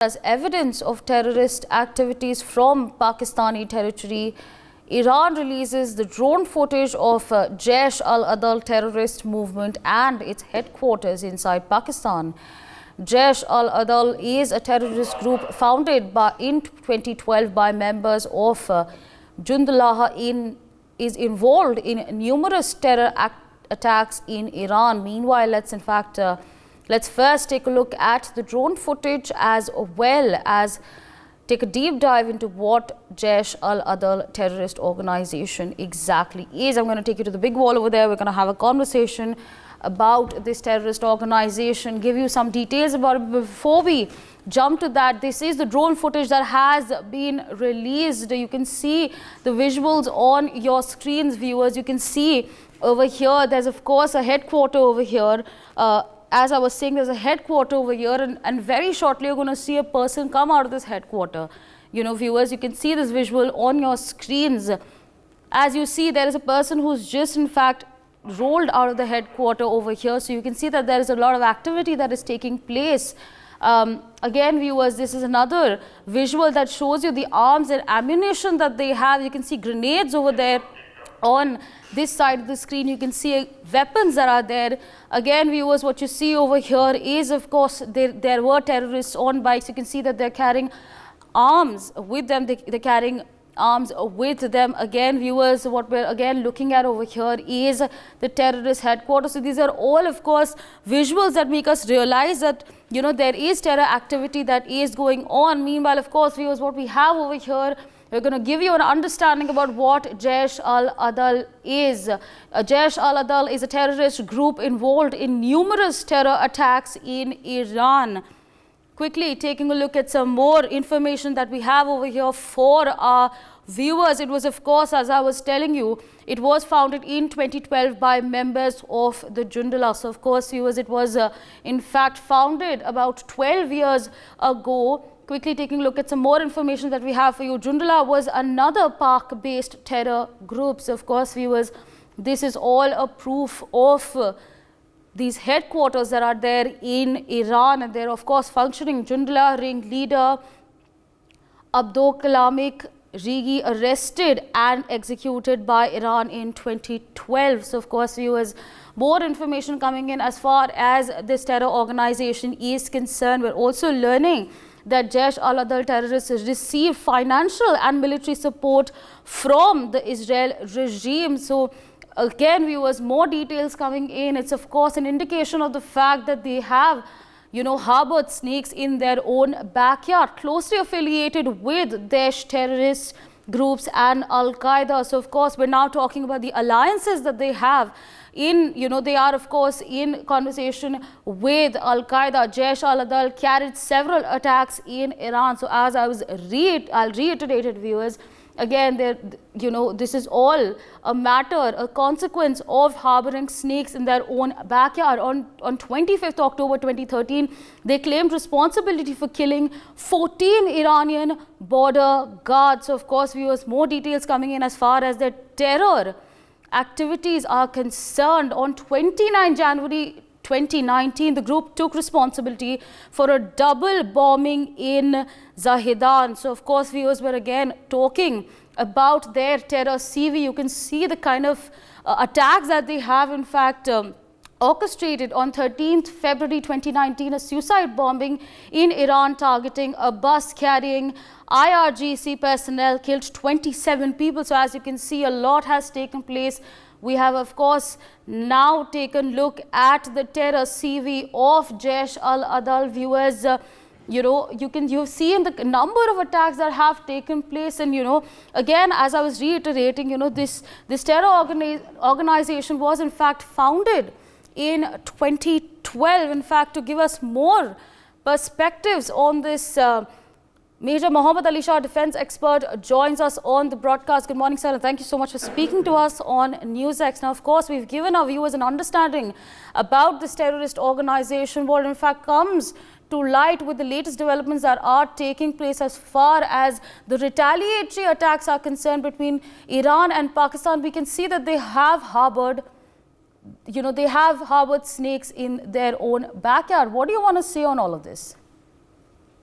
As evidence of terrorist activities from Pakistani territory, Iran releases the drone footage of Jaish al-Adl terrorist movement and its headquarters inside Pakistan. Jaish al-Adl is a terrorist group founded in 2012 by members of Jundullah is involved in numerous terror attacks in Iran. Meanwhile, let's first take a look at the drone footage as well as take a deep dive into what Jaish al-Adl terrorist organization exactly is. I'm going to take you to the big wall over there. We're going to have a conversation about this terrorist organization, give you some details about it. Before we jump to that, this is the drone footage that has been released. You can see the visuals on your screens, viewers. You can see over here, there's of course a headquarter over here. As I was saying, there's a headquarter over here, and very shortly you're going to see a person come out of this headquarter. You know, viewers, you can see this visual on your screens. As you see, there is a person who's just in fact rolled out of the headquarter over here. So you can see that there is a lot of activity that is taking place. Again, viewers, this is another visual that shows you the arms and ammunition that they have. You can see grenades over there. On this side of the screen, you can see weapons that are there. Again, viewers, what you see over here is, of course, there were terrorists on bikes. You can see that they're carrying arms with them. They're carrying arms with them. Again, viewers, what we're again looking at over here is the terrorist headquarters. So these are all, of course, visuals that make us realize that, you know, there is terror activity that is going on. Meanwhile, of course, viewers, what we have over here, we're going to give you an understanding about what Jaish al-Adl is. Jaish al-Adl is a terrorist group involved in numerous terror attacks in Iran. Quickly taking a look at some more information that we have over here for our viewers. It was, of course, as I was telling you, it was founded in 2012 by members of the Jundullah. So, of course, viewers, it was in fact founded about 12 years ago. Quickly taking a look at some more information that we have for you. Jundullah was another Pak-based terror group. So, of course, viewers, this is all a proof of these headquarters that are there in Iran, and they're, of course, functioning. Jundullah ringleader Abdul Kalamik Rigi arrested and executed by Iran in 2012. So, of course, viewers, more information coming in as far as this terror organization is concerned. We're also learning that Jaish al-Adl terrorists receive financial and military support from the Israel regime. So, again, viewers, more details coming in. It's, of course, an indication of the fact that they have, you know, harbored snakes in their own backyard, closely affiliated with Daesh terrorist groups and Al-Qaeda. So, of course, we're now talking about the alliances that they have. They are, of course, in conversation with Al-Qaeda. Jaish al-Adl carried several attacks in Iran. So, as I'll reiterate it, viewers, again, this is all a consequence of harboring snakes in their own backyard. On 25th October 2013, they claimed responsibility for killing 14 Iranian border guards. So, of course, viewers, more details coming in as far as their terror activities are concerned. On 29 January 2019, the group took responsibility for a double bombing in Zahedan. So, of course, viewers, we're again talking about their terror CV. You can see the kind of attacks that they have, in fact, orchestrated. On 13th February 2019, a suicide bombing in Iran targeting a bus carrying IRGC personnel killed 27 people. So, as you can see, a lot has taken place. We have, of course, now taken a look at the terror CV of Jaish al-Adl. Viewers, you've seen the number of attacks that have taken place, and again, as I was reiterating, this terror organization was in fact founded in 2012. In fact, to give us more perspectives on this, Major Mohammad Ali Shah, defense expert, joins us on the broadcast. Good morning, sir, and thank you so much for speaking to us on NewsX. Now, of course, we've given our viewers an understanding about this terrorist organization, what in fact comes to light with the latest developments that are taking place as far as the retaliatory attacks are concerned between Iran and Pakistan. We can see that they have harbored snakes in their own backyard. What do you want to say on all of this?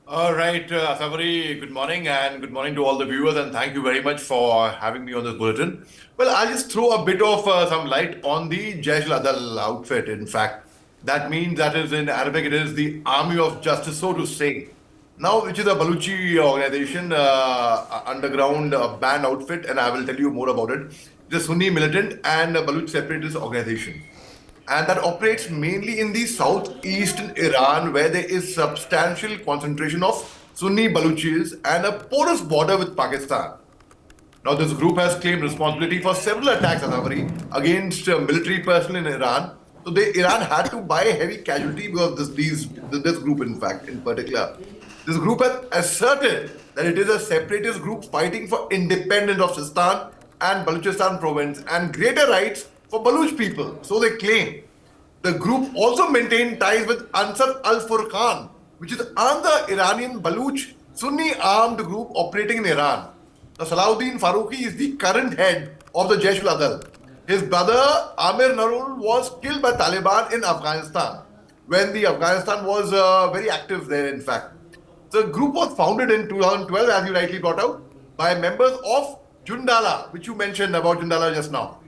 All right, Sabari, good morning and good morning to all the viewers, and thank you very much for having me on this bulletin. Well, I'll just throw a bit of some light on the Jaish al-Adal outfit. In fact, that means that is in Arabic, it is the Army of Justice, so to say. Now, which is a Baluchi organization, underground band outfit, and I will tell you more about it. It's a Sunni militant and a Baluch separatist organization, and that operates mainly in the southeastern Iran, where there is substantial concentration of Sunni Baluchis and a porous border with Pakistan. Now, this group has claimed responsibility for several attacks, Anamari, against military personnel in Iran. So, Iran had to buy a heavy casualty because of this group, in fact, in particular. This group has asserted that it is a separatist group fighting for independence of Sistan and Baluchistan province and greater rights for Baluch people. So they claim. The group also maintained ties with Ansar al-Furqan, which is another Iranian Baluch Sunni armed group operating in Iran. Now, Salahuddin Faruqi is the current head of the Jaish al-Adal. His brother Amir Narul was killed by Taliban in Afghanistan when the Afghanistan was very active there, in fact. The group was founded in 2012, as you rightly brought out, by members of Jundala, which you mentioned about Jundala just now,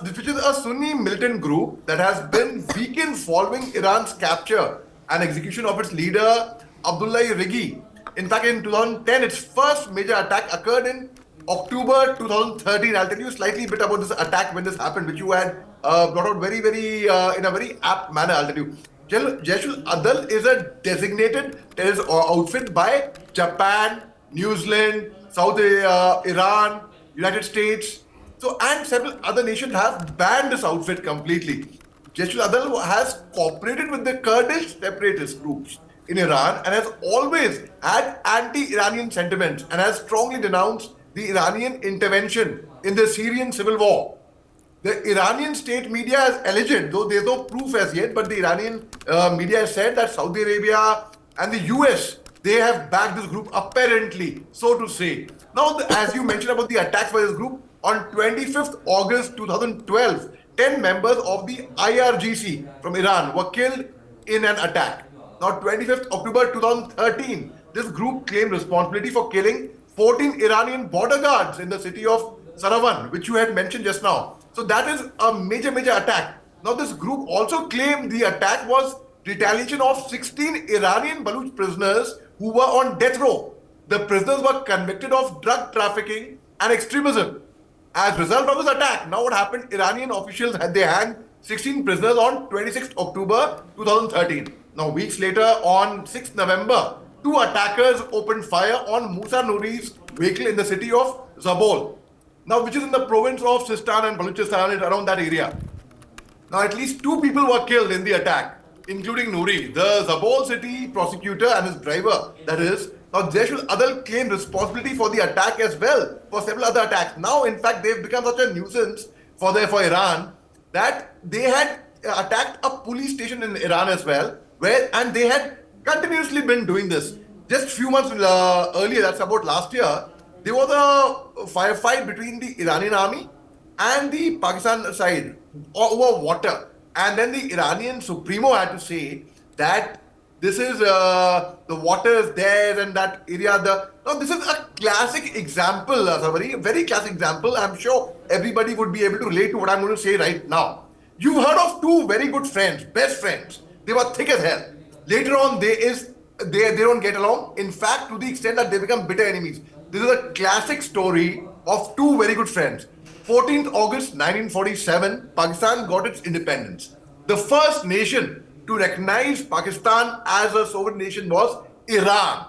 which is a Sunni militant group that has been weakened following Iran's capture and execution of its leader, Abdullah Rigi. In fact, in 2010, its first major attack occurred in October 2013. I'll tell you slightly bit about this attack when this happened, which you had brought out very, in a very apt manner. I'll tell you. Jaish al-Adal is a designated terrorist outfit by Japan, New Zealand, Iran, United States. So, and several other nations have banned this outfit completely. Jaish al-Adal has cooperated with the Kurdish separatist groups in Iran and has always had anti-Iranian sentiments and has strongly denounced the Iranian intervention in the Syrian civil war. The Iranian state media has alleged, though there's no proof as yet, but the Iranian media has said that Saudi Arabia and the US, they have backed this group apparently, so to say. Now, as you mentioned about the attacks by this group, on 25th August 2012, 10 members of the IRGC from Iran were killed in an attack. Now, 25th October 2013, this group claimed responsibility for killing 14 Iranian border guards in the city of Saravan, which you had mentioned just now. So that is a major attack. Now, this group also claimed the attack was retaliation of 16 Iranian Baluch prisoners who were on death row. The prisoners were convicted of drug trafficking and extremism. As a result of this attack, now what happened, Iranian officials had they hanged 16 prisoners on 26th October 2013. Now, weeks later, on 6th November, two attackers opened fire on Musa Nouri's vehicle in the city of Zabol. Now, which is in the province of Sistan and Baluchistan, around that area. Now, at least two people were killed in the attack, including Nouri, the Zabol city prosecutor and his driver, that is. Now, Jaish al-Adal claimed responsibility for the attack as well, for several other attacks. Now, in fact, they've become such a nuisance for Iran that they had attacked a police station in Iran as well, and they had continuously been doing this. Just few months earlier, that's about last year, there was a firefight between the Iranian army and the Pakistan side over water. And then the Iranian Supremo had to say that this is the water is there and that area. Now, this is a classic example, Sabari, very classic example. I'm sure everybody would be able to relate to what I'm going to say right now. You've heard of two very good friends, best friends. They were thick as hell. Later on, they don't get along. In fact, to the extent that they become bitter enemies. This is a classic story of two very good friends. 14th August 1947, Pakistan got its independence. The first nation to recognize Pakistan as a sovereign nation was Iran.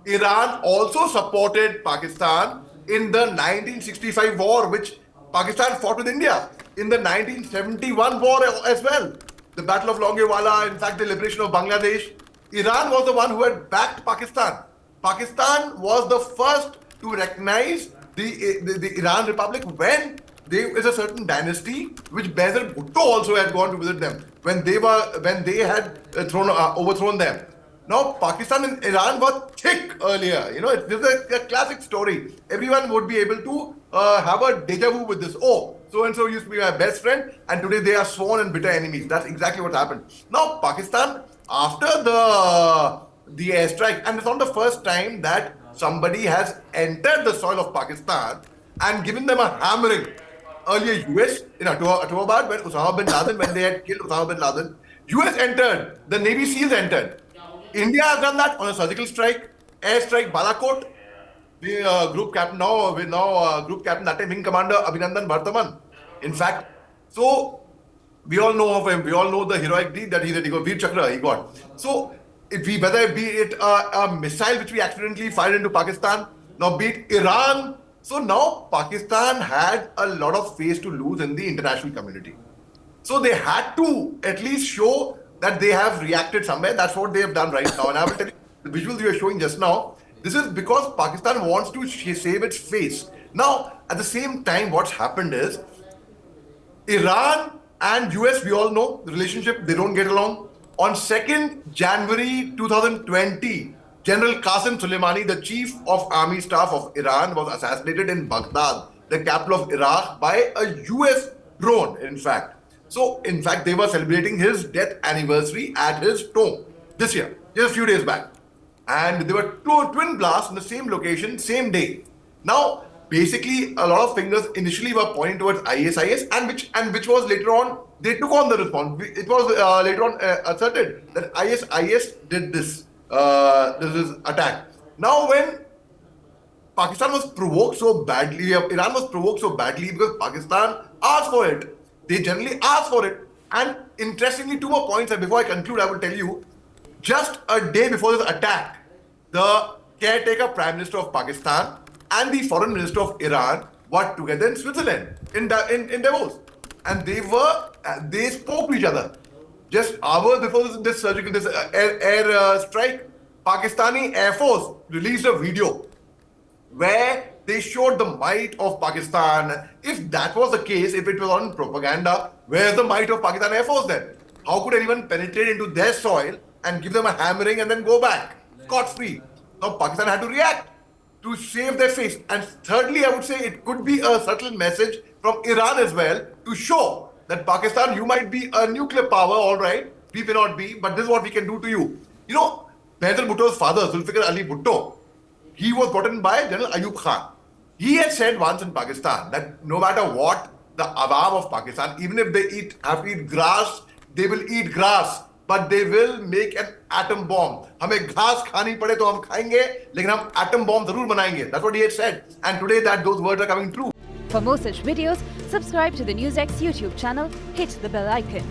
Iran also supported Pakistan in the 1965 war, which Pakistan fought with India. In the 1971 war as well, the Battle of Longewala, in fact, the liberation of Bangladesh, Iran was the one who had backed Pakistan. Pakistan was the first to recognize the Iran Republic when there is a certain dynasty which Benazir Bhutto also had gone to visit them when they had overthrown them. Now, Pakistan and Iran were thick earlier. You know, this is a classic story. Everyone would be able to have a deja vu with this. Oh, so and so used to be my best friend, and today they are sworn and bitter enemies. That's exactly what happened. Now, Pakistan, after the airstrike. And it's not the first time that somebody has entered the soil of Pakistan and given them a hammering. Earlier, US in Abbottabad, when Osama bin Laden, when they had killed Osama bin Laden, US entered, the Navy SEALs entered. India has done that on a surgical strike, airstrike Balakot. The group captain now, group captain that time, wing commander Abhinandan Bhartaman. In fact, so we all know of him. We all know the heroic deed that he did. He got Veer Chakra. He got. So if we, whether it be it a missile which we accidentally fired into Pakistan, now be it Iran. So now Pakistan had a lot of face to lose in the international community. So they had to at least show that they have reacted somewhere. That's what they have done right now. And I will tell you, the visuals you are showing just now, this is because Pakistan wants to save its face. Now, at the same time, what's happened is Iran and US, we all know the relationship, they don't get along. On 2nd January 2020, General Qasem Soleimani, the chief of army staff of Iran, was assassinated in Baghdad, the capital of Iraq, by a US drone, in fact. So, in fact, they were celebrating his death anniversary at his tomb this year, just a few days back. And there were two twin blasts in the same location, same day. Now, basically, a lot of fingers initially were pointing towards ISIS, and which was later on, they took on the response. It was later on asserted that ISIS did this attack. Now, when Pakistan was provoked so badly, Iran was provoked so badly because Pakistan asked for it. They generally ask for it. And interestingly, two more points, and before I conclude, I will tell you, just a day before this attack, the caretaker Prime Minister of Pakistan and the Foreign Minister of Iran were together in Switzerland, in Davos. And they spoke to each other. Just hours before this air strike, Pakistani Air Force released a video where they showed the might of Pakistan. If that was the case, if it was on propaganda, where's the might of Pakistan Air Force then? How could anyone penetrate into their soil and give them a hammering and then go back scot-free? Now Pakistan had to react to save their face. And thirdly, I would say it could be a subtle message from Iran as well to show that Pakistan, you might be a nuclear power, all right, we may not be, but this is what we can do to you. You know, Benazir Bhutto's father, Zulfikar Ali Bhutto, he was brought in by General Ayub Khan. He had said once in Pakistan that no matter what, the Awam of Pakistan, even if they have to eat grass, they will eat grass, but they will make an atom bomb. हमें घास खानी पड़े तो हम खाएंगे, लेकिन हम atom bomb जरूर बनाएंगे. That's what he had said. And today that those words are coming true. For more such videos, subscribe to the NewsX YouTube channel, hit the bell icon.